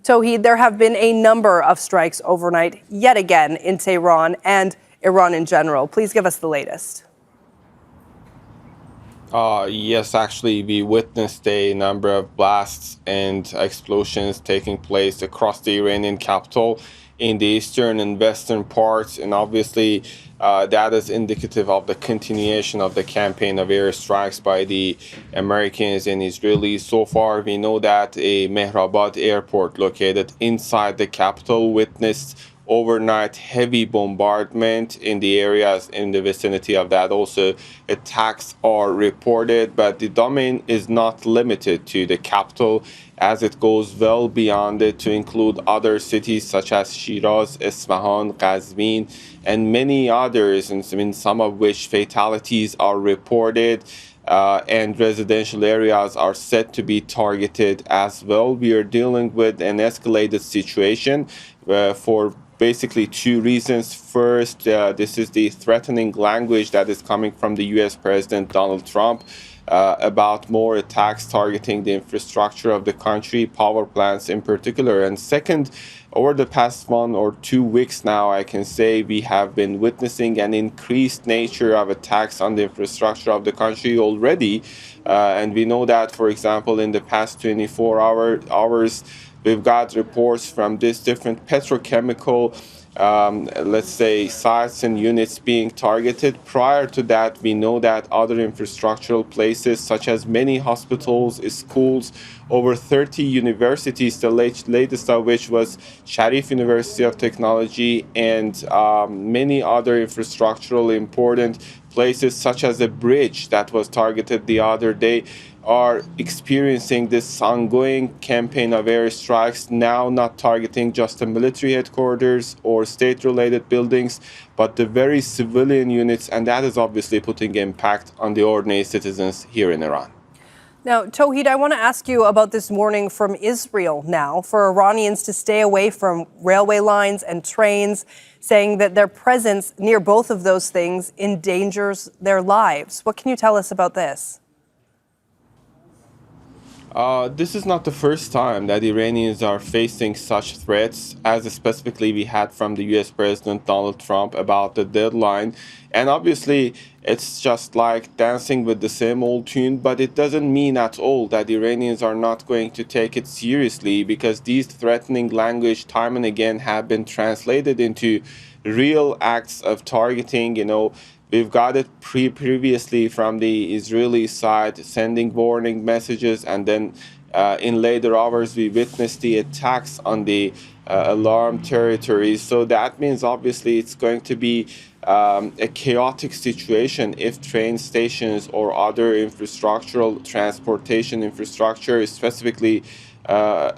Tohid, there have been a number of strikes overnight, yet again, in Tehran and Iran in general. Please give us the latest. Yes, actually, we witnessed a number of blasts and explosions taking place across the Iranian capital in the eastern and western parts, and obviously that is indicative of the continuation of the campaign of airstrikes by the Americans and Israelis. So far, we know that a Mehrabad Airport located inside the capital witnessed overnight heavy bombardment in the areas in the vicinity of that. Also, attacks are reported, but the domain is not limited to the capital, as it goes well beyond it to include other cities such as Shiraz, Isfahan, Qazvin, and many others, and in some of which fatalities are reported. And residential areas are set to be targeted as well. We are dealing with an escalated situation for basically two reasons. First, this is the threatening language that is coming from the US President Donald Trump about more attacks targeting the infrastructure of the country, power plants in particular. And second, over the past 1 or 2 weeks now, I can say we have been witnessing an increased nature of attacks on the infrastructure of the country already. And we know that, for example, in the past 24 hours, we've got reports from these different petrochemical, let's say, sites and units being targeted. Prior to that, we know that other infrastructural places, such as many hospitals, schools, over 30 universities, the latest of which was Sharif University of Technology, and many other infrastructural important places, such as a bridge that was targeted the other day, are experiencing this ongoing campaign of airstrikes, now not targeting just the military headquarters or state-related buildings, but the very civilian units, and that is obviously putting impact on the ordinary citizens here in Iran. Now, Tohid, I want to ask you about this warning from Israel now for Iranians to stay away from railway lines and trains, saying that their presence near both of those things endangers their lives. What can you tell us about this? This is not the first time that Iranians are facing such threats, as specifically we had from the US President Donald Trump about the deadline. And obviously, it's just like dancing with the same old tune, but it doesn't mean at all that Iranians are not going to take it seriously, because these threatening language time and again have been translated into real acts of targeting. We've got it previously from the Israeli side, sending warning messages, and then in later hours we witnessed the attacks on the alarmed territories. So that means obviously it's going to be a chaotic situation if train stations or other infrastructural transportation infrastructure specifically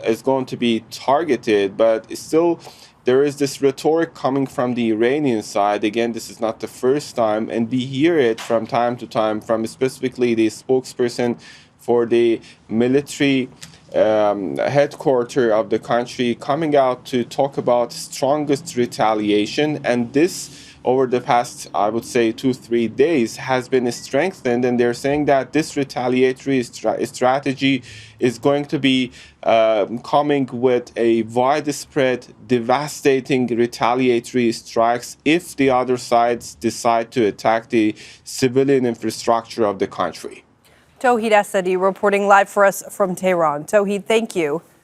is going to be targeted. But still, there is this rhetoric coming from the Iranian side. Again, this is not the first time, and we hear it from time to time from specifically the spokesperson for the military headquarters of the country, coming out to talk about strongest retaliation. And this, over the past, I would say, 2-3 days, has been strengthened, and they're saying that this retaliatory strategy is going to be coming with a widespread, devastating retaliatory strikes if the other sides decide to attack the civilian infrastructure of the country. Tohid Asadi reporting live for us from Tehran. Tohid, thank you.